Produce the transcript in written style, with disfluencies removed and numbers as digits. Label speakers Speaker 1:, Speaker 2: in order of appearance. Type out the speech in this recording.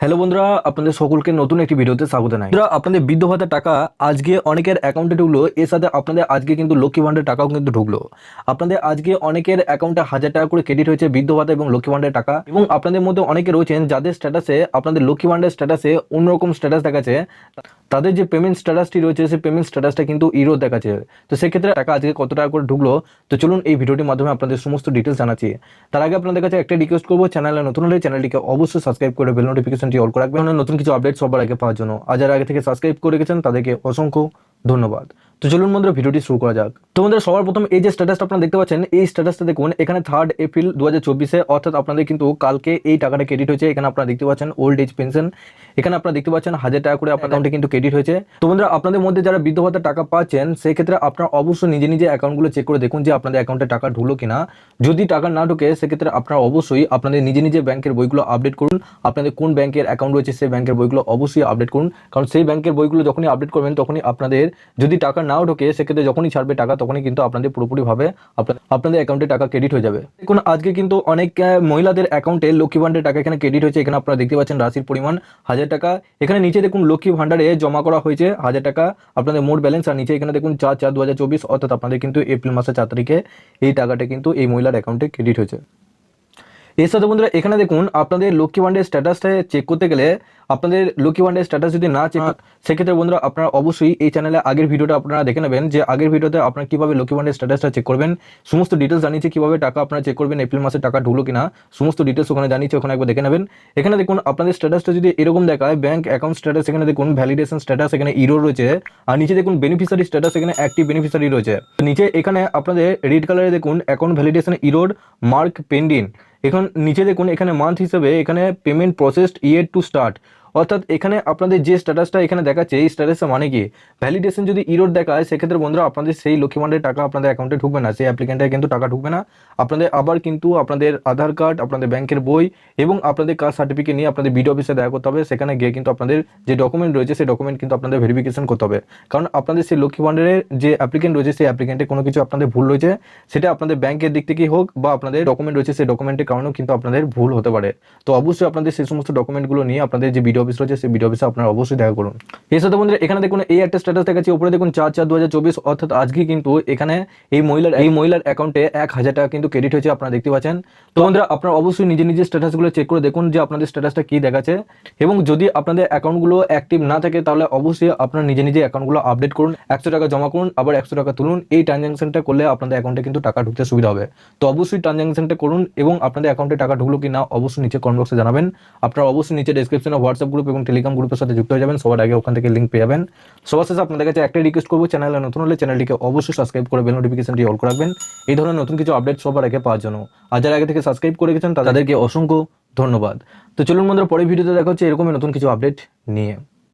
Speaker 1: Hello বন্ধুরা, আপনাদের সকলকে নতুন একটি ভিডিওতে স্বাগত জানাই। বন্ধুরা, আপনাদের বৃদ্ধ ভাতার টাকা আজকে অনেকের অ্যাকাউন্টে ঢুকলো, এর সাথে আপনাদের আজকে কিন্তু লক্ষ্মী ভান্ডারের টাকাও কিন্তু ঢুকলো। আপনাদের আজকে অনেকের অ্যাকাউন্টে 1000 টাকা করে ক্রেডিট হয়েছে বৃদ্ধ ভাতা এবং লক্ষ্মী ভান্ডারের টাকা। এবং আপনাদের মধ্যে অনেকে রয়েছেন যাদের স্ট্যাটাসে আপনাদের লক্ষ্মী ভান্ডারের স্ট্যাটাসে অন্যরকম স্ট্যাটাস দেখাচ্ছে, তাদের যে পেমেন্ট স্ট্যাটাসটি রয়েছে সেই পেমেন্ট স্ট্যাটাসটা কিন্তু ইরো দেখাচ্ছে। তো সেক্ষেত্রে টাকা আজকে কত টাকা করে ঢুকলো, তো চলুন এই ভিডিওটির মাধ্যমে আপনাদের সমস্ত ডিটেলস জানাচ্ছি। তার আগে আপনাদের কাছে একটা রিকোয়েস্ট করবো, চ্যানেলে নতুন হলে চ্যানেলটিকে অবশ্যই সাবস্ক্রাইব করে বেল নোটিফিকেশনটি অল করে রাখবেন নতুন কিছু আপডেট সবার আগে পাওয়ার জন্য। আর যারা আগে থেকে সাবস্ক্রাইব করে রেখেছেন তাদেরকে অসংখ্য ধন্যবাদ। তো চলুন বন্ধুরা ভিডিওটি শুরু করা যাক। তো বন্ধুরা, সবার প্রথম এই যে স্ট্যাটাসটা আপনারা দেখতে পাচ্ছেন, এই স্ট্যাটাসটা দেখুন, এখানে 3 এপ্রিল 2024 অর্থাৎ আপনাদের কিন্তু কালকে এই টাকাটা ক্রেডিট হয়েছে। এখানে আপনারা দেখতে পাচ্ছেন ওল্ড এজ পেনশন, এখানে আপনারা দেখতে পাচ্ছেন 1000 টাকা করে আপনার অ্যাকাউন্টে কিন্তু ক্রেডিট হয়েছে। তো বন্ধুরা, আপনাদের মধ্যে যারা বৃদ্ধ ভাতার টাকা পাচ্ছেন সেই ক্ষেত্রে আপনারা অবশ্যই নিজে নিজে অ্যাকাউন্টগুলো চেক করে দেখুন যে আপনাদের অ্যাকাউন্টে টাকা ঢুকলো কিনা। যদি টাকা না ঢুকে সেক্ষেত্রে আপনারা অবশ্যই আপনাদের নিজে নিজে ব্যাংকের বইগুলো আপডেট করুন। আপনাদের কোন ব্যাংকের অ্যাকাউন্ট রয়েছে সেই ব্যাংকের বইগুলো অবশ্যই আপডেট করুন, কারণ সেই ব্যাংকের বইগুলো যখনই আপডেট করবেন তখনই আপনাদের যদি টাকা নাও ঢোকে সেক্ষেত্রে যখনই ছাড়বে টাকা তখনই কিন্তু আপনাদের পুরোপুরিভাবে আপনাদের অ্যাকাউন্টে টাকা ক্রেডিট হয়ে যাবে। দেখুন, আজকে কিন্তু অনেক মহিলাদের অ্যাকাউন্টে লক্ষ্মী ভান্ডারের টাকা এখানে ক্রেডিট হয়েছে। এখানে আপনারা দেখতে পাচ্ছেন রাশির পরিমাণ 1000 টাকা। এখানে নিচে দেখুন লক্ষ্মী ভান্ডারে জমা করা হয়েছে 1000 টাকা আপনাদের মোট ব্যালেন্স, আর নিচে এখানে দেখুন 4/4/2024 অর্থাৎ আপনাদের কিন্তু এপ্রিল মাসের 4 তারিখে এই টাকাটা কিন্তু এই মহিলার অ্যাকাউন্টে ক্রেডিট হয়েছে। এর সাথে বন্ধুরা এখানে দেখুন আপনাদের লক্ষ্মী ভান্ডারের স্ট্যাটাসটা চেক করতে গেলে আপনাদের লক্ষ্মী ভান্ডারের স্ট্যাটাস যদি না চেক সেক্ষেত্রে বন্ধুরা আপনারা অবশ্যই এই চ্যানেলে আগের ভিডিওটা আপনারা দেখে নেবেন যে আগের ভিডিওতে আপনারা কিভাবে লক্ষ্মী ভান্ডারের স্ট্যাটাসটা চেক করবেন, সমস্ত ডিটেলস জানিয়েছি কিভাবে টাকা আপনারা চেক করবেন, এপ্রিল মাসে টাকা ঢুকলো কিনা সমস্ত ডিটেলস ওখানে জানিয়েছি, ওখানে একবার দেখে নেবেন। এখানে দেখুন আপনাদের স্ট্যাটাসটা যদি এরকম দেখায় ব্যাংক অ্যাকাউন্ট স্ট্যাটাস, এখানে দেখুন ভ্যালিডেশন স্ট্যাটাস এখানে ইরো রয়েছে, আর নিচে দেখুন বেনিফিশিয়ারি স্ট্যাটাস এখানে অ্যাক্টিভ বেনিফিশিয়ারি রয়েছে। নিচে এখানে আপনাদের রেড কালারে দেখুন account validation Erode mark pending. এখন নিচে দেখুন এখানে মান্থ হিসেবে এখানে payment processed year to start, অর্থাৎ এখানে আপনাদের যে স্ট্যাটাসটা এখানে দেখাচ্ছে এই স্ট্যাটাসটা মানে কি ভ্যালিডেশন যদি ইরোড দেখায় সেক্ষেত্রে বন্ধুরা আপনাদের সেই লক্ষ্মী ভান্ডারের টাকা আপনাদের অ্যাকাউন্টে ঢুকবে না, সেই অ্যাপ্লিকেন্টের কিন্তু টাকা ঢুকবে না। আপনাদের আবার কিন্তু আপনাদের আধার কার্ড, আপনাদের ব্যাংকের বই এবং আপনাদের কাস্ট সার্টিফিকেট নিয়ে আপনাদের বিডিও অফিসে দেখা করতে হবে। সেখানে গিয়ে কিন্তু আপনাদের যে ডকুমেন্ট রয়েছে সেই ডকুমেন্ট কিন্তু আপনাদের ভেরিফিকেশন করতে হবে, কারণ আপনাদের সেই লক্ষ্মী ভান্ডারের যে অ্যাপ্লিকেন্ট রয়েছে সেই অ্যাপ্লিকেন্টে কোনো কিছু আপনাদের ভুল রয়েছে, সেটা আপনাদের ব্যাংকের দিক থেকেই হোক বা আপনাদের ডকুমেন্ট রয়েছে সেই ডকুমেন্টের কারণেও কিন্তু আপনাদের ভুল হতে পারে। তো অবশ্যই আপনাদের সেই সমস্ত ডকুমেন্টগুলো নিয়ে আপনাদের যে বিডিও অফিস রয়েছে সেই বিডিও অফিসে আপনারা অবশ্যই দেখা করুন। এর সাথে বন্ধুরা এখানে দেখুন এই একটা স্ট্যাটাস দেখাচ্ছি, উপরে দেখুন 4/4/2024 অর্থাৎ আজকে কিন্তু এখানে এই মহিলার অ্যাকাউন্টে 1000 টাকা কিন্তু ক্রেডিট হয়েছে আপনারা দেখতে পাচ্ছেন। তো বন্ধুরা আপনারা অবশ্যই নিজে নিজে স্ট্যাটাসগুলো চেক করে দেখুন যে আপনাদের স্ট্যাটাসটা কি দেখাচ্ছে, এবং যদি আপনাদের অ্যাকাউন্টগুলো অ্যাক্টিভ না থাকে তাহলে অবশ্যই আপনারা নিজে নিজে অ্যাকাউন্টগুলো আপডেট করুন, 100 টাকা জমা করুন আবার 100 টাকা তুলুন। এই ট্রানজ্যাকশনটা করলে আপনাদের অ্যাকাউন্টে কিন্তু টাকা ঢুকতে সুবিধা হবে। তো অবশ্যই ট্রানজ্যাকশনটা করুন এবং আপনাদের অ্যাকাউন্টে টাকা ঢুকলো কি না অবশ্যই নিচে কমেন্ট বক্সে জানাবেন। আপনারা অবশ্যই নিচে ডেসক্রিপশনে হোয়াটসঅ্যাপ গ্রুপ এবং টেলিগ্রাম গ্রুপের সাথে যুক্ত হয়ে যাবেন, সবার আগে ওখান থেকে লিঙ্ক পেয়ে যাবেন। সবার শেষে আপনাদের কাছে একটা রিকোয়েস্ট করবো, চ্যানেলে নতুন হলে চ্যানেলটিকে অবশ্যই সাবস্ক্রাইব করে বেল নোটিফিকেশনটি অল করে রাখবেন এই ধরনের নতুন কিছু আপডেট সবার আগে পাওয়ার জন্য। আর যারা আগে থেকে সাবস্ক্রাইব করে গেছেন তাদেরকে অসংখ্য ধন্যবাদ। তো চলুন বন্ধুরা পরের ভিডিওতে দেখা হচ্ছে এরকমই নতুন কিছু আপডেট নিয়ে।